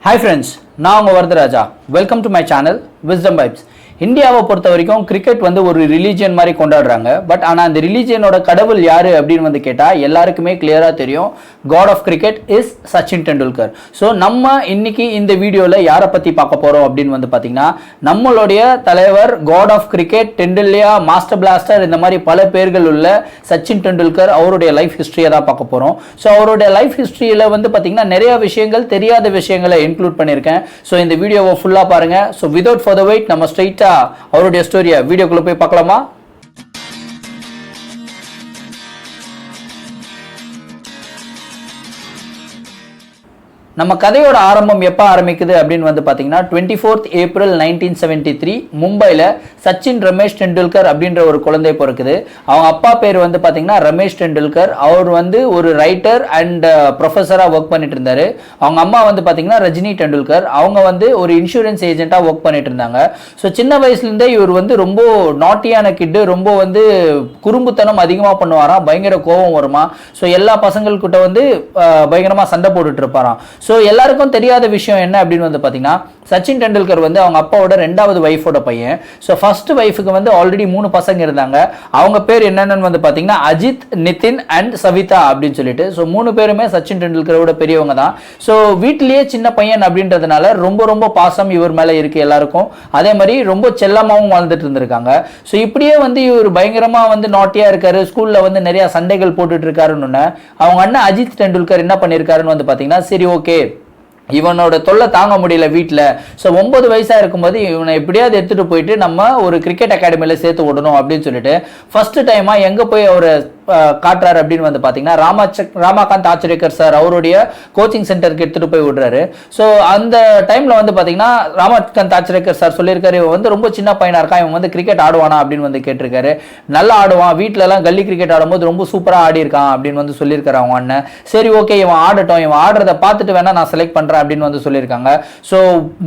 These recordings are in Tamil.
Hi friends, நான் உங்க Varadaraja. Welcome to my channel wisdom vibes. இந்தியாவை பொறுத்த வரைக்கும் கிரிக்கெட் வந்து ஒரு ரிலீஜியன் மாதிரி கொண்டாடுறாங்க. பட் ஆனால் அந்த ரிலீஜியனோட கடவுள் யாரு அப்படின்னு வந்து கேட்டால் எல்லாருக்குமே கிளியராக தெரியும். God of cricket is Sachin Tendulkar. So நம்ம இன்னைக்கு இந்த வீடியோவில் யாரை பற்றி பார்க்க போகிறோம் அப்படின்னு வந்து பார்த்தீங்கன்னா, நம்மளுடைய தலைவர் god of cricket, Tendulkar, master blaster, இந்த மாதிரி பல பேர்கள் உள்ள சச்சின் டெண்டுல்கர் அவருடைய லைஃப் ஹிஸ்ட்ரியை தான் பார்க்க போகிறோம். ஸோ அவருடைய லைஃப் ஹிஸ்ட்ரியில் வந்து பார்த்தீங்கன்னா நிறைய விஷயங்கள், தெரியாத விஷயங்களை இன்க்ளூட் பண்ணியிருக்கேன். ஸோ இந்த வீடியோவை ஃபுல்லாக பாருங்கள். ஸோ வித்வுட் ஃபர்தர் வெயிட் நம்ம ஸ்ட்ரைட்டாக அவருடைய ஸ்டோரியை வீடியோக்குள்ள போய் பார்க்கலாமா? நம்ம கதையோட ஆரம்பம் எப்போ ஆரம்பிக்குது அப்படின்னு வந்து பார்த்தீங்கன்னா 24th April 1973 மும்பையில் சச்சின் ரமேஷ் டெண்டுல்கர் அப்படின்ற ஒரு குழந்தை பிறக்குது. அவங்க அப்பா பேர் வந்து பார்த்தீங்கன்னா ரமேஷ் டெண்டுல்கர். அவர் வந்து ஒரு ரைட்டர் அண்ட் ப்ரொஃபஸராக ஒர்க் பண்ணிட்டு இருந்தார். அவங்க அம்மா வந்து பார்த்தீங்கன்னா ரஜினி டெண்டுல்கர். அவங்க வந்து ஒரு இன்சூரன்ஸ் ஏஜென்ட்டாக ஒர்க் பண்ணிட்டு இருந்தாங்க. ஸோ சின்ன வயசுலேருந்தே இவர் வந்து ரொம்ப நாட்டியான கிட்டு, ரொம்ப வந்து குறும்புத்தனம் அதிகமாக பண்ணுவாராம், பயங்கர கோபம் வருமா. ஸோ எல்லா பசங்கள்கிட்ட வந்து பயங்கரமாக சண்டை போட்டுட்டு இருப்பாராம். ஸோ எல்லாருக்கும் தெரியாத விஷயம் என்ன அப்படின்னு வந்து பார்த்தீங்கன்னா, சச்சின் டெண்டுல்கர் வந்து அவங்க அப்பாவோட ரெண்டாவது ஒய்ஃபோட பையன். ஸோ ஃபர்ஸ்ட் ஒய்ஃபுக்கு வந்து ஆல்ரெடி 3 பசங்க இருந்தாங்க. அவங்க பேர் என்னென்னு வந்து பார்த்தீங்கன்னா அஜித், நிதின் அண்ட் சவிதா அப்படின்னு சொல்லிட்டு. ஸோ 3 பேருமே சச்சின் டெண்டுல்கரோட பெரியவங்க தான். ஸோ வீட்டிலேயே சின்ன பையன் அப்படின்றதுனால ரொம்ப ரொம்ப பாசம் இவர் மேலே இருக்கு எல்லாருக்கும். அதே மாதிரி ரொம்ப செல்லமாகவும் வாழ்ந்துட்டு இருந்திருக்காங்க. ஸோ இப்படியே வந்து இவர் பயங்கரமாக வந்து நாட்டியா இருக்காரு, ஸ்கூலில் வந்து நிறைய சண்டைகள் போட்டுட்டு இருக்காருன்னு அவங்க அண்ணன் அஜித் டெண்டுல்கர் என்ன பண்ணியிருக்காருன்னு வந்து பார்த்தீங்கன்னா, சரி ஓகே இவனோட தொல்லை தாங்க முடியல வீட்டில். ஸோ 9 வயசாக இருக்கும்போது இவனை எப்படியாவது எடுத்துகிட்டு போயிட்டு நம்ம ஒரு கிரிக்கெட் அகாடமியில் சேர்த்து விடணும் அப்படின்னு சொல்லிட்டு ஃபர்ஸ்ட் டைமாக எங்கே போய் அவர் காட்டுறாரு அப்படின்னு வந்து பார்த்தீங்கன்னா, ராமகாந்த் ஆச்சரேக்கர் சார் அவருடைய கோச்சிங் சென்டருக்கு எடுத்துகிட்டு போய் விடுறாரு. ஸோ அந்த டைமில் வந்து பார்த்தீங்கன்னா ராமகாந்த் ஆச்சரேக்கர் சார் சொல்லியிருக்காரு, இவன் வந்து ரொம்ப சின்ன பையனாக இருக்கான், இவன் வந்து கிரிக்கெட் ஆடுவானா அப்படின்னு வந்து கேட்டிருக்காரு. நல்லா ஆடுவான், வீட்டிலலாம் கல்லி கிரிக்கெட் ஆடும்போது ரொம்ப சூப்பராக ஆடி இருக்கான் அப்படின்னு வந்து சொல்லியிருக்காரு அவங்க அண்ணன். சரி ஓகே இவன் ஆடட்டும், இவன் ஆடுறதை பார்த்துட்டு வேணா நான் செலக்ட் பண்ணுறேன் அப்படின்னு வந்து சொல்லியிருக்காங்க. ஸோ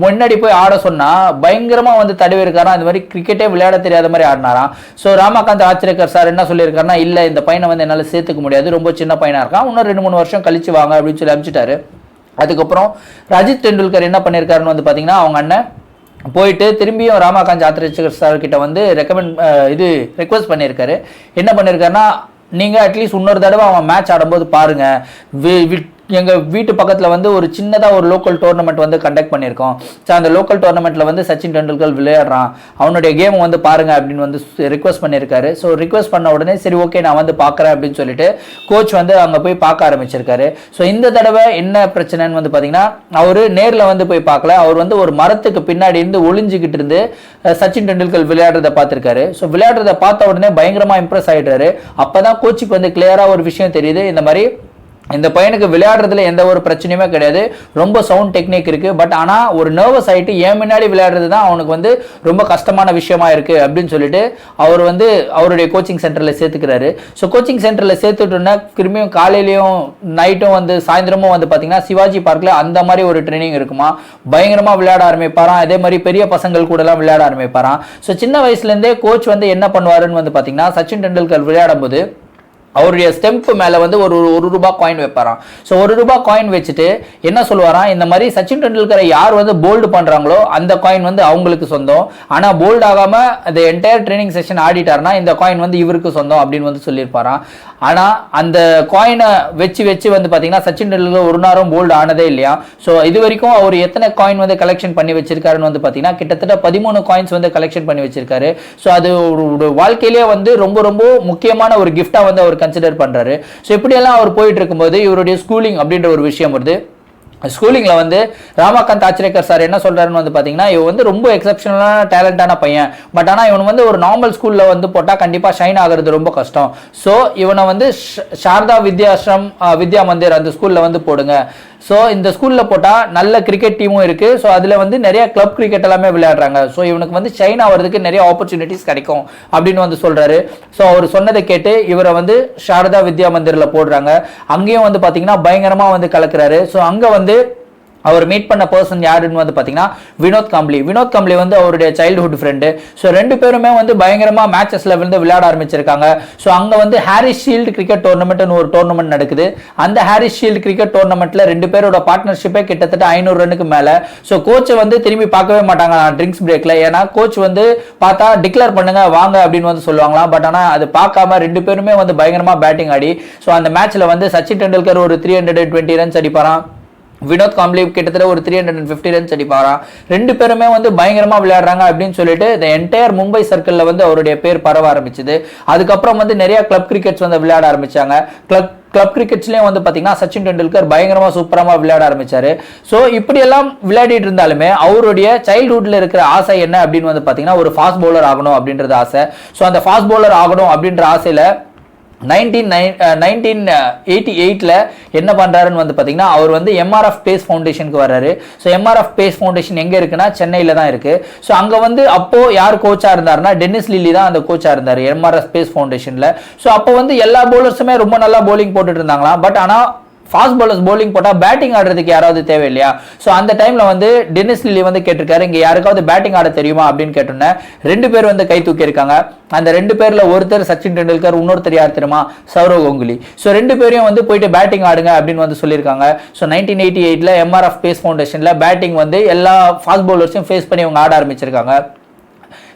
முன்னாடி போய் ஆட சொன்னா பயங்கரமா வந்து தடவி இருக்காராம், இந்த மாதிரி கிரிக்கெட்டே விளையாட தெரியாத மாதிரி ஆடினாராம். ஸோ ராமகாந்த் ஆச்சரேக்கர் சார் என்ன சொல்லியிருக்காருன்னா, இல்லை இந்த பையனை வந்து என்னால் சேர்த்துக்க முடியாது, ரொம்ப சின்ன பையனா இருக்கான், இன்னும் 2-3 வருஷம் கழிச்சு வாங்க அப்படின்னு சொல்லி அனுப்பிச்சிட்டாரு. அதுக்கப்புறம் அஜித் டெண்டுல்கர் என்ன பண்ணியிருக்காருன்னு வந்து பார்த்தீங்கன்னா, அவங்க அண்ணன் போயிட்டு திரும்பியும் ராமகாந்த் ஆச்சரேக்கர் சார் கிட்ட வந்து ரெக்வஸ்ட் பண்ணியிருக்காரு. என்ன பண்ணியிருக்காருன்னா, நீங்கள் அட்லீஸ்ட் இன்னொரு தடவை அவன் மேட்ச் ஆடும்போது பாருங்க, எங்கள் வீட்டு பக்கத்தில் வந்து ஒரு சின்னதாக ஒரு லோக்கல் டோர்னமெண்ட் வந்து கண்டக்ட் பண்ணியிருக்கோம். ஸோ அந்த லோக்கல் டோர்னமெண்ட்டில் வந்து சச்சின் டெண்டுல்கர் விளையாடுறான், அவனுடைய கேம் வந்து பாருங்க அப்படின்னு வந்து ரிக்வஸ்ட் பண்ணியிருக்காரு. ஸோ ரிக்வஸ்ட் பண்ண உடனே சரி ஓகே நான் வந்து பார்க்குறேன் அப்படின்னு சொல்லிட்டு கோச் வந்து அங்கே போய் பார்க்க ஆரம்பிச்சிருக்காரு. ஸோ இந்த தடவை என்ன பிரச்சனைன்னு வந்து பார்த்தீங்கன்னா, அவர் நேரில் வந்து போய் பார்க்கல, அவர் வந்து ஒரு மரத்துக்கு பின்னாடி இருந்து ஒளிஞ்சிக்கிட்டு இருந்து சச்சின் டெண்டுல்கர் விளையாடுறத பார்த்துருக்காரு. ஸோ விளையாடுறத பார்த்த உடனே பயங்கரமாக இம்ப்ரெஸ் ஆகிட்டாரு. அப்போ தான் கோச்சுக்கு வந்து கிளியராக ஒரு விஷயம் தெரியுது, இந்த மாதிரி இந்த பையனுக்கு விளையாடுறதுல எந்த ஒரு பிரச்சனையுமே கிடையாது, ரொம்ப சவுண்ட் டெக்னிக் இருக்கு, பட் ஆனால் ஒரு நர்வஸ் ஆகிட்டு ஏன் முன்னாடி விளையாடுறது தான் அவனுக்கு வந்து ரொம்ப கஷ்டமான விஷயமா இருக்கு அப்படின்னு சொல்லிட்டு அவர் வந்து அவருடைய கோச்சிங் சென்டரில் சேர்த்துக்கிறாரு. ஸோ கோச்சிங் சென்டரில் சேர்த்துட்டோன்னா திரும்பியும் காலையிலையும் நைட்டும் வந்து சாயந்தரமும் வந்து பார்த்தீங்கன்னா சிவாஜி பார்க்கில் அந்த மாதிரி ஒரு ட்ரைனிங் இருக்குமா, பயங்கரமாக விளையாட ஆரம்பிப்பாராம். அதே மாதிரி பெரிய பசங்கள் கூடலாம் விளையாட ஆரம்பிப்பாராம். ஸோ சின்ன வயசுலேருந்தே கோச் வந்து என்ன பண்ணுவாருன்னு வந்து பார்த்தீங்கன்னா, சச்சின் டெண்டுல்கர் விளையாடும் போது அவருடைய ஸ்டெம்ப் மேலே வந்து ஒரு ரூபா காயின் வைப்பாராம். ஸோ ₹1 காயின் வச்சுட்டு என்ன சொல்லுவாராம், இந்த மாதிரி சச்சின் டெண்டுல்கரை யார் வந்து போல்டு பண்ணுறாங்களோ அந்த காயின் வந்து அவங்களுக்கு சொந்தம், ஆனால் போல்டு ஆகாமல் அந்த என்டையர் ட்ரைனிங் செஷன் ஆடிட்டார்னா இந்த காயின் வந்து இவருக்கு சொந்தம் அப்படின்னு வந்து சொல்லியிருப்பாராம். ஆனால் அந்த காயினை வச்சு வந்து பார்த்தீங்கன்னா சச்சின் டெண்டுல்கர் ஒரு நேரம் போல்டு ஆனதே இல்லையா. ஸோ இது வரைக்கும் அவர் எத்தனை காயின் வந்து கலெக்ஷன் பண்ணி வச்சிருக்காருன்னு வந்து பார்த்தீங்கன்னா கிட்டத்தட்ட 13 காயின்ஸ் வந்து கலெக்ஷன் பண்ணி வச்சிருக்காரு. ஸோ அது ஒரு வாழ்க்கையிலேயே வந்து ரொம்ப ரொம்ப முக்கியமான ஒரு கிஃப்டாக வந்து அவர் கன்சிடர் பண்றாரு. ஸோ இப்படியெல்லாம் அவர் போயிட்டு இருக்கும்போது இவருடைய ஸ்கூலிங் அப்படின்ற ஒரு விஷயம் வருது. ஸ்கூலிங்கில் வந்து ராமகாந்த் ஆச்சரேக்கர் சார் என்ன சொல்கிறாருன்னு வந்து பார்த்தீங்கன்னா, இவன் வந்து ரொம்ப எக்ஸப்ஷனலான டேலண்டான பையன், பட் ஆனால் இவன் வந்து ஒரு நார்மல் ஸ்கூலில் வந்து போட்டால் கண்டிப்பாக ஷைன் ஆகிறது ரொம்ப கஷ்டம். ஸோ இவனை வந்து சாரதா வித்யா மந்திர் அந்த ஸ்கூலில் வந்து போடுங்க. ஸோ இந்த ஸ்கூலில் போட்டால் நல்ல கிரிக்கெட் டீமும் இருக்குது. ஸோ அதில் வந்து நிறைய கிளப் கிரிக்கெட் எல்லாமே விளையாடுறாங்க. ஸோ இவனுக்கு வந்து ஷைன் ஆகிறதுக்கு நிறைய ஆப்பர்ச்சுனிட்டிஸ் கிடைக்கும் அப்படின்னு வந்து சொல்கிறாரு. ஸோ அவர் சொன்னதை கேட்டு இவரை வந்து சாரதா வித்யா மந்திரில் போடுறாங்க. அங்கேயும் வந்து பார்த்தீங்கன்னா பயங்கரமாக வந்து கலக்குறாரு. ஸோ அங்கே வந்து அவர் மீட் பண்ண பர்சன் யாருன்னு வந்து பார்த்தீங்கன்னா வினோத் காம்ப்ளி. வினோத் காம்ப்ளி வந்து அவருடைய சைல்டுஹுட் ஃப்ரெண்டு. ஸோ ரெண்டு பேருமே வந்து பயங்கரமாக மேட்சஸ்ல வந்து விளையாட ஆரம்பிச்சிருக்காங்க. ஸோ அங்கே வந்து ஹாரிஸ் ஷீல்டு கிரிக்கெட் டோர்னமெண்ட்னு ஒரு டோர்னமெண்ட் நடக்குது. அந்த ஹாரிஸ் ஷீல்டு கிரிக்கெட் டோர்னமெண்ட்ல ரெண்டு பேரோட பார்ட்னர்ஷிப்பே கிட்டத்தட்ட 500 ரன்னுக்கு மேலே. ஸோ கோச்சை வந்து திரும்பி பார்க்கவே மாட்டாங்க ட்ரிங்க்ஸ் பிரேக்ல. ஏன்னா கோச் வந்து பார்த்தா டிக்ளேர் பண்ணுங்க வாங்க அப்படின்னு வந்து சொல்லுவாங்களாம். பட் ஆனால் அது பார்க்காம ரெண்டு பேருமே வந்து பயங்கரமாக பேட்டிங் ஆடி ஸோ அந்த மேட்ச்ல வந்து சச்சின் டெண்டுல்கர் ஒரு 320 ரன்ஸ் அடிப்பாராம். வினோத் காம்ப்ளி கிட்டத்தட்ட ஒரு 350 ரன்ஸ் அடிப்பாராம். ரெண்டு பேருமே வந்து பயங்கரமா விளையாடுறாங்க அப்படின்னு சொல்லிட்டு இந்த என்டையர் மும்பை சர்க்கிள்ல வந்து அவருடைய பேர் பரவ ஆரம்பிச்சது. அதுக்கப்புறம் வந்து நிறைய கிளப் கிரிக்கெட்ஸ் வந்து விளையாட ஆரம்பிச்சாங்க. கிளப் கிரிக்கெட்ஸ்லயும் வந்து பாத்தீங்கன்னா சச்சின் டெண்டுல்கர் பயங்கரமா சூப்பரமா விளையாட ஆரம்பிச்சாரு. ஸோ இப்படி எல்லாம் விளையாடிட்டு இருந்தாலுமே அவருடைய சைல்ட்ஹுட்ல இருக்கிற ஆசை என்ன அப்படின்னு வந்து பாத்தீங்கன்னா ஒரு ஃபாஸ்ட் பவுலர் ஆகணும் அப்படின்றது ஆசை. ஸோ அந்த ஃபாஸ்ட் பவுலர் ஆகணும் அப்படின்ற ஆசையில 1988ல என்ன பண்றாருன்னு வந்து பாத்தீங்கன்னா அவர் வந்து எம்ஆர்எஃப் பேஸ் ஃபவுண்டேஷனுக்கு வர்றாரு. ஸோ எம்ஆர்எஃப் பேஸ் ஃபவுண்டேஷன் எங்க இருக்குன்னா சென்னையில தான் இருக்கு. ஸோ அங்க வந்து அப்போ யார் கோச்சா இருந்தாருன்னா டென்னிஸ் லில்லி தான் அந்த கோச்சா இருந்தாரு எம்ஆர்எஃப் பேஸ் ஃபவுண்டேஷன்ல. ஸோ அப்போ வந்து எல்லா பவுலர்ஸுமே ரொம்ப நல்லா பவுலிங் போட்டுட்டு இருந்தாங்களாம். பட் ஆனா ஃபாஸ்ட் பவுலர்ஸ் பவுலிங் போட்டா பேட்டிங் ஆடுறதுக்கு யாராவது தேவை இல்லையா? ஸோ அந்த டைம்ல வந்து டென்னிஸ் லில்லி வந்து கேட்டிருக்காரு இங்க யாருக்காவது பேட்டிங் ஆட தெரியுமா அப்படின்னு கேட்டோன்னே ரெண்டு பேர் வந்து கை தூக்கி இருக்காங்க. அந்த ரெண்டு பேர்ல ஒருத்தர் சச்சின் டெண்டுல்கர், இன்னொருத்தர் யார் தெரியுமா? சௌரவ் கங்குலி. ஸோ ரெண்டு பேரையும் வந்து போயிட்டு பேட்டிங் ஆடுங்க அப்படின்னு வந்து சொல்லியிருக்காங்க. ஸோ 1988ல எம்ஆர்எஃப் பேஸ் ஃபவுண்டேஷன்ல பேட்டிங் வந்து எல்லா ஃபாஸ்ட் பவுலர்ஸையும் ஃபேஸ் பண்ணி அவங்க ஆட ஆரம்பிச்சிருக்காங்க.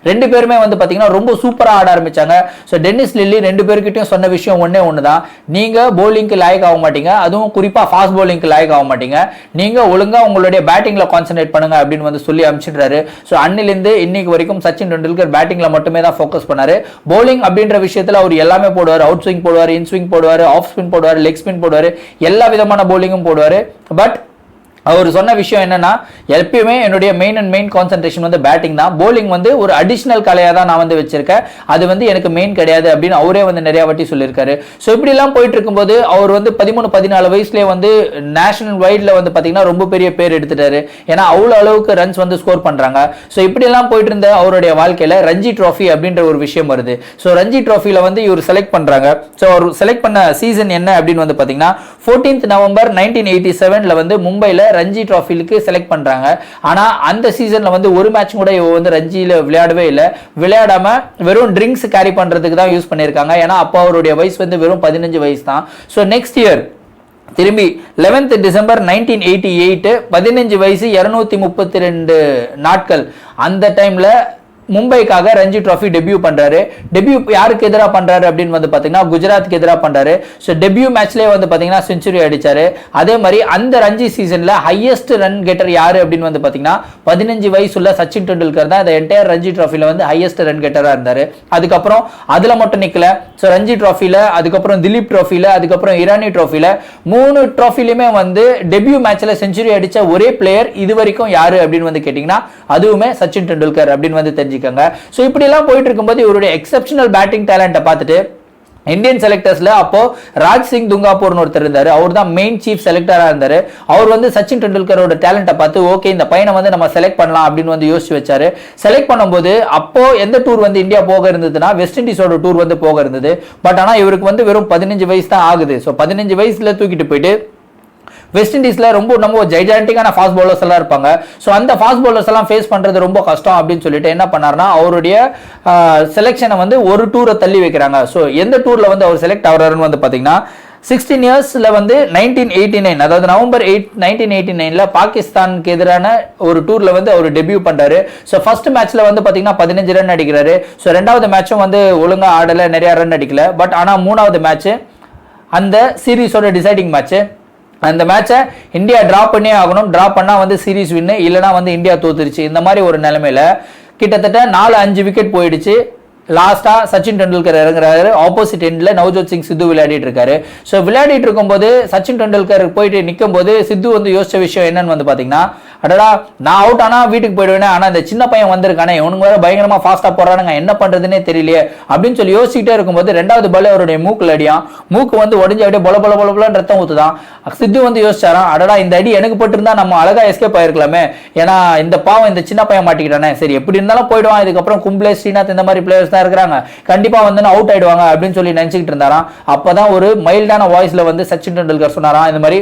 ரெண்டு பேருமே வந்து பாத்தீங்கன்னா ரொம்ப சூப்பரா ஆட ஆரம்பிச்சாங்க. ஸோ டென்னிஸ் லில்லி ரெண்டு பேர்கிட்டயும் சொன்ன விஷயம் ஒன்று தான், நீங்க பவுலிங்க்கு லாயக் ஆக மாட்டீங்க, அதுவும் குறிப்பா ஃபாஸ்ட் பவுலிங்க்கு லாயக் ஆக மாட்டீங்க, நீங்க ஒழுங்கா உங்களுடைய பேட்டிங்ல கான்சென்ட்ரேட் பண்ணுங்க அப்படின்னு வந்து சொல்லி அனுப்பிச்சிடுறாரு. ஸோ அன்னிலிருந்து இன்னைக்கு வரைக்கும் சச்சின் டெண்டுல்கர் பேட்டிங்ல மட்டுமே தான் ஃபோக்கஸ் பண்ணாரு. பவுலிங் அப்படின்ற விஷயத்துல அவர் எல்லாமே போடுவார். அவுட் ஸ்விங் போடுவார், இன் ஸ்விங் போடுவார், ஆஃப் ஸ்பின் போடுவார், லெக் ஸ்பின் போடுவார், எல்லா விதமான பவுலிங்கும் போடுவார். பட் அவர் சொன்ன விஷயம் என்னன்னா எப்பயுமே என்னுடைய மெயின் கான்சென்ட்ரேஷன் வந்து பேட்டிங் தான், பவுலிங் வந்து ஒரு அடிஷனல் கலையா தான் நான் வந்து வச்சிருக்கேன், அது வந்து எனக்கு மெயின் கிடையாது அப்படின்னு அவரே வந்து நிறைய வாட்டி சொல்லியிருக்காரு. ஸோ இப்படி எல்லாம் போயிட்டு இருக்கும்போது அவர் வந்து 13-14 வயசுலேயே வந்து நேஷனல் வைட்ல வந்து பாத்தீங்கன்னா ரொம்ப பெரிய பேர் எடுத்துட்டாரு. ஏன்னா அவ்வளோ அளவுக்கு ரன்ஸ் வந்து ஸ்கோர் பண்றாங்க. ஸோ இப்படி எல்லாம் போயிட்டு இருந்த அவருடைய வாழ்க்கையில ரஞ்சி ட்ராஃபி அப்படின்ற ஒரு விஷயம் வருது. ஸோ ரஞ்சி ட்ராஃபில வந்து இவர் செலக்ட் பண்றாங்க. ஸோ அவர் செலக்ட் பண்ண சீசன் என்ன அப்படின்னு வந்து பாத்தீங்கன்னா 14th நவம்பர் 1987ல வந்து மும்பைல ரஞ்சி ட்ராஃபிலுக்கு செலக்ட் பண்றாங்க. ஆனா அந்த சீசன்ல வந்து ஒரு மேட்ச் கூட இவ வந்து ரஞ்சியில விளையாடவே இல்லை. விளையாடாம வெறும் ட்ரிங்க்ஸ் கேரி பண்றதுக்கு தான் யூஸ் பண்ணியிருக்காங்க. ஏன்னா அப்போ அவருடைய வயசு வந்து வெறும் 15 வயசு தான். ஸோ நெக்ஸ்ட் இயர் திரும்பி 11th டிசம்பர் 1988 15 வயசு 232 நாட்கள் அந்த டைம்ல மும்பைக்காக ரஞ்சி ட்ராஃபி டெபியூ பண்றாரு. டெபியூ யாருக்கு எதிராக பண்றாரு அப்படின்னு வந்து பாத்தீங்கன்னா குஜராத்துக்கு எதிராக பண்றாரு. ஸோ டெபியூ மேட்ச்லேயே வந்து பாத்தீங்கன்னா செஞ்சுரி அடிச்சாரு. அதே மாதிரி அந்த ரஞ்சி சீசன்ல ஹையஸ்ட் ரன் கெட்டர் யாரு அப்படின்னு வந்து பாத்தீங்கன்னா 15 வயசுள்ள சச்சின் டெண்டுல்கர் தான் இந்த என்டையர் ரஞ்சி ட்ராஃபில வந்து ஹையஸ்ட் ரன் கெட்டரா இருந்தாரு. அதுக்கப்புறம் அதுல மட்டும் நிக்கல. ஸோ ரஞ்சி ட்ராஃபில, அதுக்கப்புறம் திலீப் ட்ராஃபில, அதுக்கப்புறம் இரானி ட்ராஃபில 3 ட்ராஃபிலுமே வந்து டெபியூ மேட்ச்ல செஞ்சுரி அடிச்ச ஒரே பிளேயர் இது வரைக்கும் யாரு அப்படின்னு வந்து கேட்டீங்கன்னா அதுவுமே சச்சின் டெண்டுல்கர் அப்படின்னு வந்து தெரிஞ்சு. சோ இப்படி எல்லாம் போயிட்டு இருக்கும்போது இவருடைய எக்ஸெப்ஷனல் பேட்டிங் டேலண்ட்டை பார்த்துட்டு இந்தியன் செலக்டர்ஸ்ல அப்போ ராஜ் சிங் துங்காப்பூர்னு ஒருத்தர் இருந்தாரு. அவர் தான் மெயின் சீஃப் செலக்டரா இருந்தாரு. அவர் வந்து சச்சின் டெண்டுல்கரோட டேலண்ட்டை பார்த்து ஓகே இந்த பையனை வந்து நம்ம செலக்ட் பண்ணலாம் அப்படின்னு வந்து யோசிச்சு வச்சாரு. செலக்ட் பண்ணும்போது அப்போ எந்த டூர் வந்து இந்தியா போக இருந்ததுன்னா வெஸ்ட் இண்டீஸோட டூர் வந்து போக இருந்தது. பட் ஆனா இவருக்கு வந்து வெறும் 15 வயசு தான் ஆகுது. ஸோ 15 வயசுல தூக்கிட்டு போயிட்டு வெஸ்ட் இண்டீஸ்ல ரொம்ப நம்ம ஜைஜாண்டிக்கான ஃபாஸ்ட் பவுலர்ஸ் எல்லாம் இருப்பாங்க. ஸோ அந்த ஃபாஸ்ட் பவுலர்ஸ் எல்லாம் ஃபேஸ் பண்றது ரொம்ப கஷ்டம் அப்படின்னு சொல்லிட்டு என்ன பண்ணாருன்னா அவருடைய செலெக்ஷனை வந்து ஒரு டூரை தள்ளி வைக்கிறாங்க. ஸோ எந்த டூர்ல வந்து அவர் செலக்ட் ஆகிறாருன்னு வந்து பாத்தீங்கன்னா 16 இயர்ஸ்ல வந்து 1989 அதாவது நவம்பர் 8 1989ல பாகிஸ்தானுக்கு எதிரான ஒரு டூர்ல வந்து அவர் டெபியூ பண்றாரு. ஸோ ஃபர்ஸ்ட் மேட்ச்ல வந்து பாத்தீங்கன்னா 15 ரன் அடிக்கிறாரு. ஸோ ரெண்டாவது மேட்சும் வந்து ஒழுங்கா ஆடல, நிறைய ரன் அடிக்கல. பட் ஆனா மூணாவது மேட்ச் அந்த சீரீஸோட டிசைடிங் மேட்ச், அந்த மேட்சை இந்தியா டிரா பண்ணியே ஆகணும். டிரா பண்ணா வந்து சீரீஸ் வின்னு, இல்லைனா வந்து இந்தியா தோத்துருச்சு. இந்த மாதிரி ஒரு நிலைமையில கிட்டத்தட்ட 4-5 விக்கெட் போயிடுச்சு. லாஸ்டா சச்சின் டெண்டுல்கர் இறங்குறாரு. ஆப்போசிட் எண்ட்ல நவ்ஜோத் சிங் சித்து விளையாடிட்டு இருக்காரு. ஸோ விளையாடிட்டு இருக்கும்போது சச்சின் டெண்டுல்கர் போயிட்டு நிற்கும் போது சித்து வந்து யோசிச்ச விஷயம் என்னன்னு வந்து பாத்தீங்கன்னா, அடடா நான் அவுட் ஆனா வீட்டுக்கு போயிடுவேன், ஆனா இந்த சின்ன பையன் வந்திருக்கானே இவனுக்கு வேற பயங்கரமா ஃபாஸ்டா போறானுங்க, என்ன பண்றதுன்னே தெரியலையே அப்படின்னு சொல்லி யோசிச்சுட்டே இருக்கும்போது ரெண்டாவது பால் அவருடைய மூக்குல அடியான். மூக்கு வந்து உடஞ்சி அப்படியே பொல பொல பொலன்னு ரத்தம் ஊத்துதான். சித்து வந்து யோசிச்சாராம், அடடா இந்த அடி எனக்கு போட்டிருந்தா நம்ம அழகா எஸ்கேப் ஆயிருக்கலாமே, ஏன்னா இந்த பாவம் இந்த சின்ன பையன் மாட்டிக்கிட்டானே, சரி எப்படி இருந்தாலும் போயிடுவான், இதுக்கப்புறம் கும்ப்ளே ஸ்ரீநாத் இந்த மாதிரி பிளேயர்ஸ் தான் இருக்கிறாங்க, கண்டிப்பா வந்து அவுட் ஆயிடுவாங்க அப்படின்னு சொல்லி நினைச்சுக்கிட்டு இருந்தாராம். அப்பதான் ஒரு மைல்டான வாய்ஸ்ல வந்து சச்சின் டெண்டுல்கர் சொன்னாராம், இந்த மாதிரி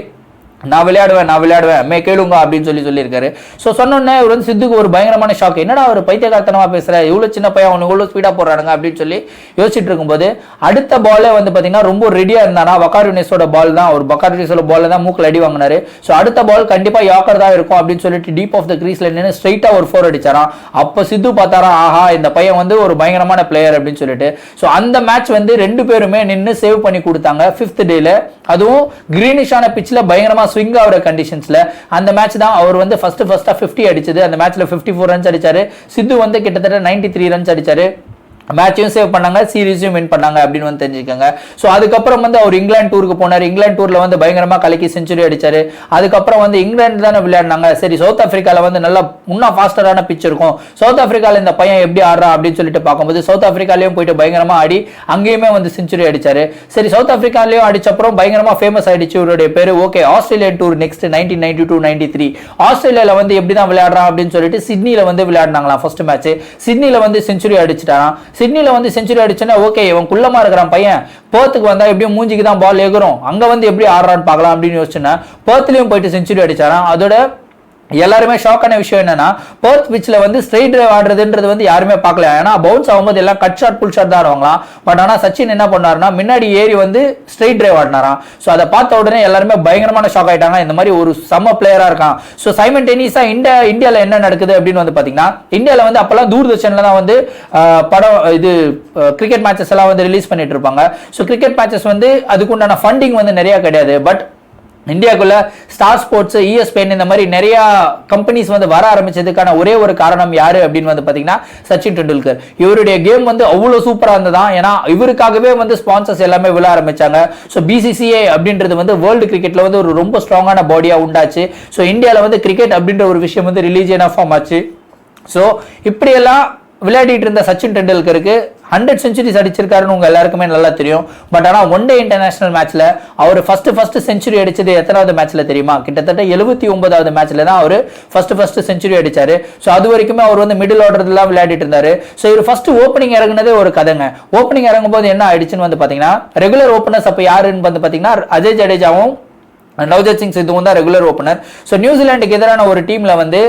நான் விளையாடுவேன் மே கேளுங்க அப்படின்னு சொல்லியிருக்காரு. ஸோ சொன்னோன்னே இவர் வந்து சித்துக்கு ஒரு பயங்கரமான ஷாக். என்னடா அவர் பைத்தியகாரத்தனமா பேசுற, இவ்வளோ சின்ன பையன் அவனுக்கு இவ்வளோ ஸ்பீடாக போடுறாங்க அப்படின்னு சொல்லி யோசிச்சுட்டு இருக்கும்போது அடுத்த பாலே வந்து பார்த்தீங்கன்னா ரொம்ப ரெடியாக இருந்தாரா. பக்காரினேஸோட பால் தான், ஒரு பக்காரினேஸோட பால் தான் மூக்கில் அடி வாங்கினாரு. ஸோ அடுத்த பால் கண்டிப்பாக யாக்கர் தான் இருக்கும் அப்படின்னு சொல்லிட்டு டீப் ஆஃப் த கிரீஸ்ல நின்று ஸ்ட்ரைட்டாக ஒரு 4 அடிச்சாராம். அப்போ சித்து பார்த்தாரா, ஆஹா இந்த பையன் வந்து ஒரு பயங்கரமான பிளேயர் அப்படின்னு சொல்லிட்டு. ஸோ அந்த மேட்ச் வந்து 2 பேருமே நின்று சேவ் பண்ணி கொடுத்தாங்க 5th டேல. அதுவும் கிரீனிஷான பிச்சில் பயங்கரமா ஸ்விங் ஆகிற கண்டிஷன்ஸ்ல அந்த மேட்ச் தான் அவர் வந்து ஃபர்ஸ்ட் 50 அடிச்சது. அந்த மேட்ச்ல 54 ரன்ஸ் அடிச்சாரு. சித்து வந்து கிட்டத்தட்ட 93 ரன்ஸ் அடிச்சாரு. மேட்சையும் சேவ் பண்ணாங்க, சீரீஸையும் வின் பண்ணாங்க அப்படின்னு வந்து தெரிஞ்சுக்கோங்க. ஸோ அதுக்கப்புறம் வந்து அவர் இங்கிலாந்து டூருக்கு போனார். இங்கிலாந்து டூர்ல வந்து பயங்கரமா கலக்கி செஞ்சுரி அடிச்சாரு. அதுக்கப்புறம் வந்து இங்கிலாந்து தானே விளையாடினாங்க. சரி சவுத் ஆப்பிரிக்கால வந்து நல்லா முன்னா ஃபாஸ்டரான பிச் இருக்கும், சவுத் ஆப்பிரிக்கால இந்த பையன் எப்படி ஆடுறா அப்படின்னு சொல்லிட்டு பார்க்கும்போது சவுத் ஆப்பிரிக்காலையும் போயிட்டு பயங்கரமா ஆடி அங்கேயுமே வந்து செஞ்சுரி அடிச்சாரு. சரி சவுத் ஆப்பிரிக்காலையும் அடிச்சப்பறம் பயங்கரமா ஃபேமஸ் ஆயிடுச்சு இவருடைய பேரு. ஓகே ஆஸ்திரேலியன் டூர் நெக்ஸ்ட் 1992-93 ஆஸ்திரேலியால வந்து எப்படி தான் விளையாடுறான் அப்படின்னு சொல்லிட்டு சிட்னில வந்து விளையாடினாங்களாம். ஃபர்ஸ்ட் மேட்ச் சிட்னில வந்து செஞ்சுரி அடிச்சிட்டாராம். சிட்னில வந்து செஞ்சுரி அடிச்சனா ஓகே இவன் குள்ளமா இருக்கிறான் பையன், பேர்த்துக்கு வந்தா எப்படியும் மூஞ்சிக்கு தான் பால் எகுரும், அங்க வந்து எப்படி ஆடுறான்னு பார்க்கலாம் அப்படின்னு யோசிச்சுன்னா பேர்த்லயும் போயிட்டு செஞ்சுரி அடிச்சாராம். அதோட எல்லாருமே ஷாக்கான விஷயம் என்னன்னா பர்த் பிச்சில் வந்து ஸ்ட்ரைட் டிரைவ் ஆடுறதுன்றது வந்து யாருமே பார்க்கல. ஏன்னா பவுன்ஸ் ஆகும்போது எல்லாம் கட் ஷாட் புல் ஷாட் தான் ஆடுவாங்களாம். பட் ஆனால் சச்சின் என்ன பண்ணாருன்னா முன்னாடி ஏறி வந்து ஸ்ட்ரைட் டிரைவ் ஆடினாராம். ஸோ அதை பார்த்த உடனே எல்லாருமே பயங்கரமான ஷாக் ஆயிட்டாங்க, இந்த மாதிரி ஒரு செம்ம பிளேயரா இருக்கான். ஸோ சைமல்டேனியஸா இந்தியாவில் என்ன நடக்குது அப்படின்னு வந்து பார்த்தீங்கன்னா இந்தியாவில் வந்து அப்பெல்லாம் தூர்தர்ஷன்ல தான் வந்து படம் இது கிரிக்கெட் மேட்சஸ் எல்லாம் வந்து ரிலீஸ் பண்ணிட்டு இருப்பாங்க. ஸோ கிரிக்கெட் மேட்சஸ் வந்து அதுக்குண்டான ஃபண்டிங் வந்து நிறைய கிடையாது. பட் இந்தியாவுக்குள்ள ஸ்டார் ஸ்போர்ட்ஸ், ESPN இந்த மாதிரி நிறைய கம்பெனிஸ் வந்து வர ஆரம்பிச்சதுக்கான ஒரே ஒரு காரணம் யாரு அப்படின்னு வந்து பாத்தீங்கன்னா சச்சின் டெண்டுல்கர். இவருடைய கேம் வந்து அவ்வளவு சூப்பரா இருந்ததான். ஏன்னா இவருக்காகவே வந்து ஸ்பான்சர்ஸ் எல்லாமே விழ ஆரம்பிச்சாங்க. ஸோ BCCI அப்படின்றது வந்து வேர்ல்டு கிரிக்கெட்ல வந்து ஒரு ரொம்ப ஸ்ட்ராங்கான பாடியா உண்டாச்சு. ஸோ இந்தியாவில் வந்து கிரிக்கெட் அப்படின்ற ஒரு விஷயம் வந்து ரிலீஜியனா ஃபார்ம் ஆச்சு. ஸோ இப்படியெல்லாம் விளையாடிட்டு இருந்த சச்சின் டெண்டுல்கருக்கு 100 செஞ்சுரிஸ் அடிச்சிருக்காருன்னு உங்க எல்லாருக்குமே நல்லா தெரியும். பட் ஆனால் ஒன் டே இன்டர்நேஷனல் மேட்ச்ல அவர் ஃபர்ஸ்ட் செஞ்சுரி அடிச்சது எத்தனாவது மேட்ச்ல தெரியுமா? கிட்டத்தட்ட 79வது மேட்ச்ல தான் அவர் ஃபர்ஸ்ட் செஞ்சுரி அடிச்சாரு. ஸோ அது வரைக்குமே அவர் வந்து மிடில் ஆர்டர்லாம் விளையாடிட்டு இருந்தாரு. ஸோ இவர் ஃபர்ஸ்ட் ஓப்பனிங் இறங்குனதே ஒரு கதைங்க. ஓப்பனிங் இறங்கும் போது என்ன ஆயிடுச்சுன்னு வந்து பாத்தீங்கன்னா ரெகுலர் ஓப்பனர்ஸ் அப்ப யாருன்னு வந்து பாத்தீங்கன்னா அஜய் ஜடேஜாவும் நவ்ஜோத் சிங் சித்துவும் தான் ரெகுலர் ஓப்பனர். ஸோ நியூசிலாந்துக்கு எதிரான ஒரு டீம்ல வந்து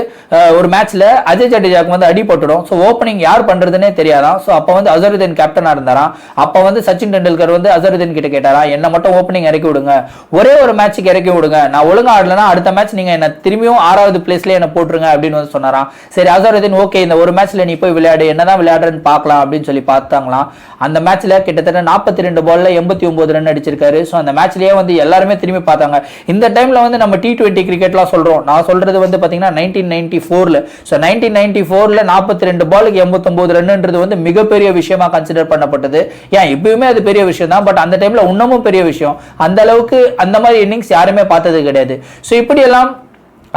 ஒரு மேட்ச்ல அஜய் ஜடேஜாக்கு வந்து அடிபட்டுடும். ஸோ ஓப்பனிங் யார் பண்றதுன்னே தெரியாதான். ஸோ அப்போ வந்து அசருதீன் கேப்டனா இருந்தாராம். அப்போ வந்து சச்சின் டெண்டுல்கர் வந்து அசருதீன் கிட்ட கேட்டாரா, என்ன மட்டும் ஓப்பனிங் இறக்கி விடுங்க, ஒரே ஒரு மேட்சுக்கு இறக்கி விடுங்க, நான் ஒழுங்கா ஆடலனா அடுத்த மேட்ச் நீங்க என்ன திரும்பியும் 6வது பிளேஸ்ல என்ன போட்டுருங்க அப்படின்னு வந்து சொன்னாராம். சரி அசருதீன் ஓகே இந்த ஒரு மேட்ச்ல நீ போய் விளையாடு, என்னதான் விளையாடுறன்னு பார்க்கலாம் அப்படின்னு சொல்லி பார்த்தாங்களாம். அந்த மேட்ச்ல கிட்டத்தட்ட 42 பால்ல 89 ரன் அடிச்சிருக்காரு. ஸோ அந்த மேட்ச்லயே வந்து எல்லாருமே திரும்பி பார்த்தாங்க. இந்த டைம்ல வந்து நம்ம T20 கிரிக்கெட்லாம் சொல்றோம். நான் சொல்றது வந்து பாத்தீங்கன்னா 1994ல. ஸோ 1994ல 42 பாலுக்கு 89 ரன்ன்றது வந்து மிகப்பெரிய விஷயமா கன்சிடர் பண்ணப்பட்டது. ஏன் இப்பயுமே அது பெரிய விஷயம் தான். பட் அந்த டைம்ல இன்னமும் பெரிய விஷயம். அந்த அளவுக்கு அந்த மாதிரி இன்னிங்ஸ் யாருமே பார்த்தது கிடையாது. ஸோ இப்படி எல்லாம்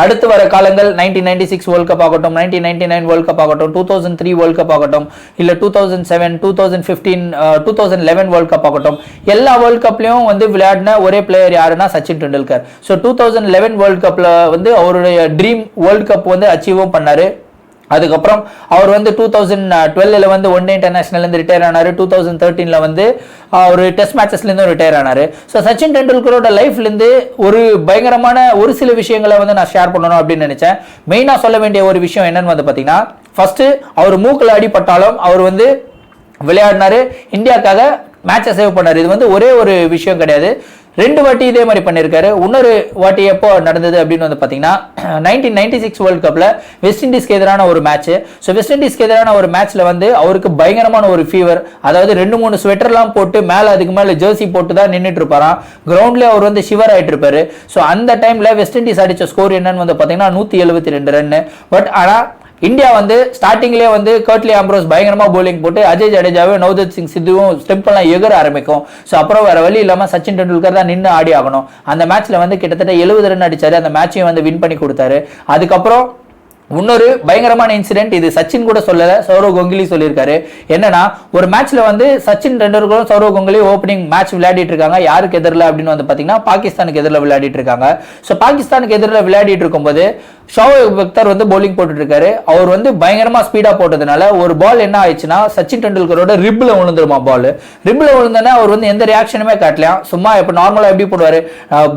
அடுத்து வர காலங்கள் 1996 வேர்ல்ட் கப் ஆகட்டும், 1999 வேர்ல்ட் கப் ஆகட்டும், 2003 வேர்ல்ட் கப் ஆகட்டும், இல்ல 2007, 2015, 2011 வேர்ல்ட் கப் ஆகட்டும், எல்லா வேர்ல்ட் கப்லயும் வந்து விளையாடின ஒரே பிளேயர் யாருன்னா சச்சின் டெண்டுல்கர். ஸோ 2011 வேர்ல்ட் கப்ல வந்து அவருடைய ட்ரீம் வேர்ல்ட் கப் வந்து அச்சீவும் பண்ணாரு. அதுக்கப்புறம் அவர் வந்து 2012ல வந்து ஒன் டே இன்டர்நேஷனல் இருந்து ரிட்டையர் ஆனாரு. 2013ல வந்து ஒரு டெஸ்ட் மேட்சஸ்ல இருந்து ரிட்டையர் ஆனாரு. ஸோ சச்சின் டெண்டுல்கரோட லைஃப்ல இருந்து ஒரு பயங்கரமான ஒரு சில விஷயங்களை வந்து நான் ஷேர் பண்ணணும் அப்படின்னு நினைச்சேன். மெயினா சொல்ல வேண்டிய ஒரு விஷயம் என்னன்னு வந்து பாத்தீங்கன்னா ஃபர்ஸ்ட் அவர் மூக்குல அடிபட்டாலும் அவர் வந்து விளையாடினாரு, இந்தியாவுக்காக மேட்சை சேவ் பண்ணாரு. இது வந்து ஒரே ஒரு விஷயம் கிடையாது, 2 வாட்டி இதே மாதிரி பண்ணியிருக்காரு. இன்னொரு வாட்டி எப்போ நடந்தது அப்படின்னு வந்து பார்த்தீங்கன்னா 1996 வேர்ல்ட் கப்ல வெஸ்ட் இண்டீஸ்க்கு எதிரான ஒரு மேட்ச். ஸோ வெஸ்ட் இண்டீஸ்க்கு எதிரான ஒரு மேட்ச்ல வந்து அவருக்கு பயங்கரமான ஒரு ஃபீவர், அதாவது 2-3 ஸ்வெட்டர்லாம் போட்டு மேலே அதுக்கு மேலே ஜெர்சி போட்டு தான் நின்றுட்டு இருப்பாராம். கிரவுண்ட்லேயே அவர் வந்து ஷிவர் ஆகிட்டு இருப்பாரு. ஸோ அந்த டைம்ல வெஸ்ட் இண்டீஸ் அடிச்ச ஸ்கோர் என்னன்னு வந்து பார்த்தீங்கன்னா 172 ரன். பட் ஆனால் இந்தியா வந்து ஸ்டார்டிங்லேயே வந்து கர்ட்லி ஆம்ப்ரோஸ் பயங்கரமா போலிங் போட்டு அஜய் ஜடேஜாவும் நவ்ஜோத் சிங் சித்துவும் ஸ்டெம்பெல்லாம் எகர ஆரம்பிக்கும். ஸோ அப்புறம் வேற வழி இல்லாம சச்சின் டெண்டுல்கர் தான் நின்று ஆடி ஆகணும். அந்த மேட்ச்ல வந்து கிட்டத்தட்ட 70 ரன் அடிச்சாரு. அந்த மேட்சையும் வந்து வின் பண்ணி கொடுத்தாரு. அதுக்கப்புறம் இன்னொரு பயங்கரமான இன்சிடென்ட், இது சச்சின் கூட சொல்லல, சௌரவ் கங்குலி சொல்லியிருக்காரு. என்னன்னா ஒரு மேட்ச்ல வந்து சச்சின் டெண்டுல்கரும் சௌரவ் கங்குலி ஓப்பனிங் மேட்ச் விளையாடிட்டு இருக்காங்க. யாருக்கு எதிரில் அப்படின்னு வந்து பாத்தீங்கன்னா பாகிஸ்தானுக்கு எதிரில் விளையாடிட்டு இருக்காங்க. ஸோ பாகிஸ்தானுக்கு எதிரில் விளையாடிட்டு இருக்கும்போது ஷோயப் அக்தர் வந்து bowling போட்டுட்டு இருக்காரு. அவர் வந்து பயங்கரமா ஸ்பீடா போட்டதுனால ஒரு பால் என்ன ஆயிடுச்சுன்னா சச்சின் டெண்டுல்கரோட ரிப்ல விழுந்துருமா பால். ரிப்ல விழுந்தோடனே அவர் வந்து எந்த ரியாக்ஷனுமே காட்டலையா. சும்மா இப்போ நார்மலா எப்படி போடுவாரு,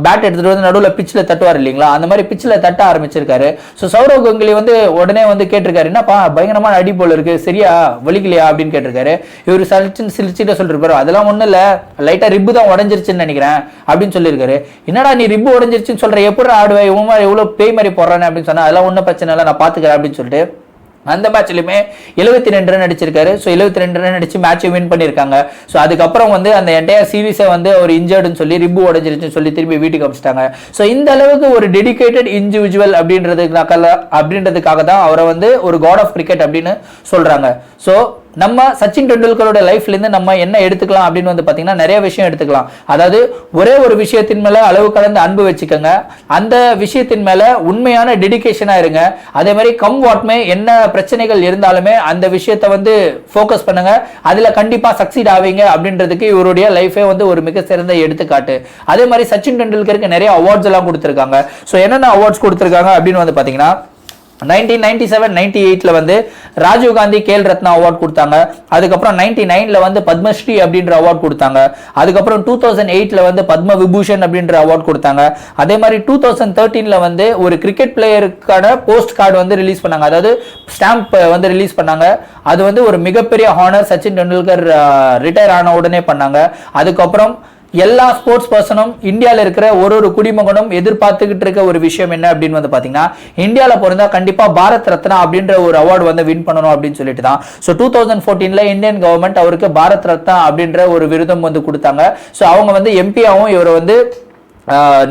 பேட் எடுத்துட்டு வந்து நடுவில் பிச்சில் தட்டுவார் இல்லைங்களா, அந்த மாதிரி பிச்சில் தட்ட ஆரம்பிச்சிருக்காரு. ஸோ சௌரவ் கங்குலி வந்து உடனே வந்து கேட்டிருக்காரு, என்னப்பா பயங்கரமான அடி போல இருக்கு, சரியா வலிக்கலையா அப்படின்னு கேட்டிருக்காரு. இவர் சச்சின் சிரிச்சுட்டு சொல்லிருப்பாரு, அதெல்லாம் ஒன்றும் இல்லை, லைட்டா ரிப்பு தான் உடஞ்சிருச்சுன்னு நினைக்கிறேன் அப்படின்னு சொல்லியிருக்காரு. என்னடா நீ ரிப்பு உடஞ்சிருச்சுன்னு சொல்ற, எப்படி ஆடுவேன், இவன் மாதிரி எவ்வளோ பேய் மாதிரி போடுறானே அப்படின்னு சொன்னா, அதெல்லாம் ஒன்றும் பிரச்சனை இல்லை, நான் பார்த்துக்கிறேன் அப்படின்னு சொல்லிட்டு அந்த மேட்ச்லயுமே 72 ரன் அடிச்சிருக்காரு. ஸோ 72 ரன் அடிச்சு மேட்சை வின் பண்ணியிருக்காங்க. ஸோ அதுக்கப்புறம் வந்து அந்த என்டையர் சீரீஸை வந்து ஒரு இன்ஜர்டுன்னு சொல்லி ரிப்பு உடஞ்சிருச்சுன்னு சொல்லி திரும்பி வீட்டுக்கு அனுப்பிச்சிட்டாங்க. ஸோ இந்த அளவுக்கு ஒரு டெடிகேட்டட் இண்டிவிஜுவல் அப்படின்றதுக்காக தான் அவரை வந்து ஒரு காட் ஆஃப் கிரிக்கெட் அப்படின்னு சொல்றாங்க. ஸோ நம்ம சச்சின் டெண்டுல்கரோட லைஃப்ல இருந்து நம்ம என்ன எடுத்துக்கலாம் அப்படின்னு வந்து பாத்தீங்கன்னா நிறைய விஷயம் எடுத்துக்கலாம். அதாவது ஒரே ஒரு விஷயத்தின் மேல அளவு கடந்த அன்பு வச்சுக்கோங்க, அந்த விஷயத்தின் மேல உண்மையான டெடிகேஷனா இருங்க. அதே மாதிரி கம் வாட்மே என்ன பிரச்சனைகள் இருந்தாலுமே அந்த விஷயத்தை வந்து ஃபோக்கஸ் பண்ணுங்க, அதுல கண்டிப்பா சக்சீட் ஆவீங்க அப்படின்றதுக்கு இவருடைய லைஃபே வந்து ஒரு மிக சிறந்த எடுத்துக்காட்டு. அதே மாதிரி சச்சின் டெண்டுல்கருக்கு நிறைய அவார்ட்ஸ் எல்லாம் கொடுத்திருக்காங்க. ஸோ என்னென்ன அவார்ட்ஸ் கொடுத்திருக்காங்க அப்படின்னு வந்து பாத்தீங்கன்னா 1997-98 வந்து ராஜீவ் காந்தி கேல் ரத்னா அவார்ட் கொடுத்தாங்க. அதுக்கப்புறம் 99 வந்து பத்மஸ்ரீ அப்படின்ற அவார்ட் கொடுத்தாங்க. அதுக்கப்புறம் 2008 வந்து பத்ம விபூஷன் அப்படின்ற அவார்ட் கொடுத்தாங்க. அதே மாதிரி 2013 வந்து ஒரு கிரிக்கெட் பிளேயருக்கான போஸ்ட் கார்டு வந்து ரிலீஸ் பண்ணாங்க, அதாவது ஸ்டாம்ப் வந்து ரிலீஸ் பண்ணாங்க. அது வந்து ஒரு மிகப்பெரிய ஹானர், சச்சின் டெண்டுல்கர் ரிட்டையர் ஆன உடனே பண்ணாங்க. அதுக்கப்புறம் எல்லா ஸ்போர்ட்ஸ் பர்சனும் இந்தியாவில் இருக்கிற ஒரு குடிமகனும் எதிர்பார்த்துக்கிட்டு இருக்க ஒரு விஷயம் என்ன அப்படின்னு வந்து பாத்தீங்கன்னா, இந்தியாவில் பிறந்தா கண்டிப்பா பாரத் ரத்னா அப்படின்ற ஒரு அவார்டு வந்து வின் பண்ணணும் அப்படின்னு சொல்லிட்டு தான். ஸோ 2014 இந்தியன் கவர்மெண்ட் அவருக்கு பாரத் ரத்னா அப்படின்ற ஒரு விருதம் வந்து கொடுத்தாங்க. ஸோ அவங்க வந்து எம்பியாவும் இவரை வந்து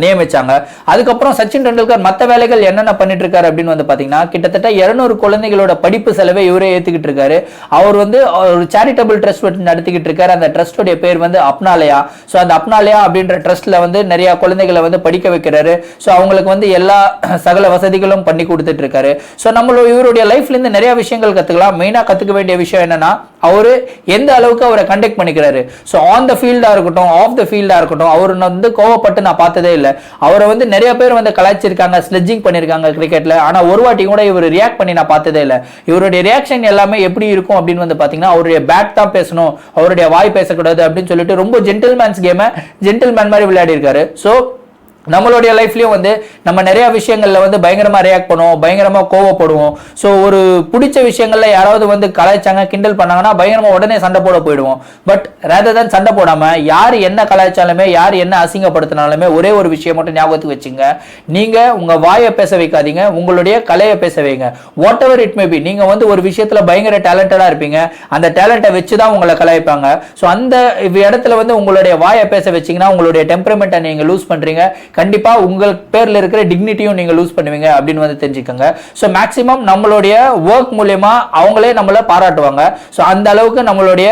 நியமிச்சாங்க. அதுக்கப்புறம் சச்சின் டெண்டுல்கர் மற்ற வேலைகள் என்னென்ன பண்ணிட்டு இருக்காரு அப்படின்னு வந்து பாத்தீங்கன்னா, கிட்டத்தட்ட 200 குழந்தைகளோட படிப்பு செலவை இவரே ஏத்துக்கிட்டு இருக்காரு. அவர் வந்து ஒரு சேரிட்டபிள் ட்ரஸ்ட் நடத்திக்கிட்டு இருக்காரு. அந்த ட்ரஸ்டோட பேர் வந்து அப்னாலயா. ஸோ அந்த அப்னாலயா அப்படின்ற ட்ரஸ்ட்ல வந்து நிறைய குழந்தைகளை வந்து படிக்க வைக்கிறாரு. ஸோ அவங்களுக்கு வந்து எல்லா சகல வசதிகளும் பண்ணி கொடுத்துட்டு இருக்காரு. ஸோ நம்மளோட இவருடைய லைஃப்ல இருந்து நிறைய விஷயங்கள் கத்துக்கலாம். மெயினா கத்துக்க வேண்டிய விஷயம் என்னன்னா, அவரு எந்த அளவுக்கு அவரை கண்டக்ட் பண்ணிக்கிறாரு. ஸோ ஆன் த ஃபீல்டா இருக்கட்டும், ஆஃப் த ஃபீல்டா இருக்கட்டும், அவர் வந்து கோவப்பட்டு நான் பார்த்ததே இல்லை. அவரை வந்து நிறைய பேர் வந்து கலாய்ச்சிருக்காங்க, ஸ்லெட்ஜிங் பண்ணிருக்காங்க கிரிக்கெட்ல. ஆனா ஒரு வாட்டி கூட இவர் ரியாக்ட் பண்ணி நான் பார்த்ததே இல்லை. இவருடைய ரியாக்ஷன் எல்லாமே எப்படி இருக்கும் அப்படின்னு வந்து பாத்தீங்கன்னா, அவருடைய பேட் தான் பேசணும், அவருடைய வாய் பேசக்கூடாது அப்படின்னு சொல்லிட்டு ரொம்ப ஜென்டில்மேன்ஸ் கேமை ஜென்டில்மேன் மாதிரி விளையாடி இருக்காரு. ஸோ நம்மளுடைய லைஃப்லயும் வந்து நம்ம நிறைய விஷயங்கள்ல வந்து பயங்கரமா ரியாக்ட் பண்ணுவோம், பயங்கரமா கோவப்படுவோம். ஸோ ஒரு பிடிச்ச விஷயங்கள்ல யாராவது வந்து கலாய்ச்சாங்க, கிண்டல் பண்ணாங்கன்னா பயங்கரமா உடனே சண்டை போட போயிடுவோம். பட் ரேதர் தான் சண்டை போடாம யார் என்ன கலாய்ச்சாலுமே, யார் என்ன அசிங்கப்படுத்தினாலுமே ஒரே ஒரு விஷயம் மட்டும் ஞாபகத்துக்கு வச்சுங்க, நீங்க உங்க வாயை பேச வைக்காதீங்க, உங்களுடைய கலையை பேச வைங்க. What ever it may be, நீங்க வந்து ஒரு விஷயத்துல பயங்கர டேலண்டடா இருப்பீங்க, அந்த டேலண்ட்டை வச்சுதான் உங்களை கலாய்ப்பாங்க. ஸோ அந்த இடத்துல வந்து உங்களுடைய வாயை பேச வச்சீங்கன்னா உங்களுடைய டெம்பரமெண்ட்டை நீங்க லூஸ் பண்றீங்க. கண்டிப்பா உங்கள் பேர்ல இருக்கிற டிக்னிட்டியும் நீங்க லூஸ் பண்ணுவீங்க அப்படின்னு வந்து தெரிஞ்சுக்கோங்க. ஸோ மேக்சிமம் நம்மளுடைய ஒர்க் மூலமா அவங்களே நம்மளை பாராட்டுவாங்க. ஸோ அந்த அளவுக்கு நம்மளுடைய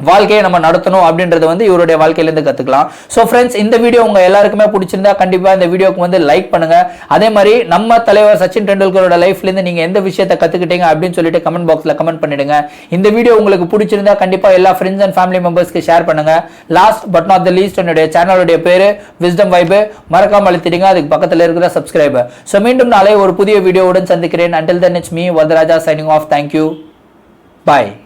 வாழ்க்கையை நம்ம நடத்தணும் அப்படின்றது வந்து இவருடைய வாழ்க்கையிலேருந்து கத்துக்கலாம். ஸோ ஃப்ரெண்ட்ஸ், இந்த வீடியோ உங்க எல்லாருக்குமே பிடிச்சிருந்தா கண்டிப்பா இந்த வீடியோக்கு வந்து லைக் பண்ணுங்க. அதே மாதிரி நம்ம தலைவர் சச்சின் டெண்டுல்கரோட லைஃப்ல இருந்து நீங்க எந்த விஷயத்தை கத்துக்கிட்டீங்க அப்படின்னு சொல்லிட்டு கமெண்ட் பாக்ஸ்ல கமெண்ட் பண்ணிடுங்க. இந்த வீடியோ உங்களுக்கு பிடிச்சிருந்தா கண்டிப்பா எல்லா ஃப்ரெண்ட்ஸ் அண்ட் ஃபேமிலி மெம்பர்ஸ்க்கு ஷேர் பண்ணுங்க. Last but not the least, என்னுடைய சேனலுடைய பேரு விஸ்டம் வைப், மறக்காம அழுத்திடுங்க, அதுக்கு பக்கத்துல இருக்கிற சப்ஸ்கிரைபர். ஸோ மீண்டும் நாளை ஒரு புதிய வீடியோவுடன் சந்திக்கிறேன். Until then, it's me, Vadaraja, signing off. Thank you. Bye.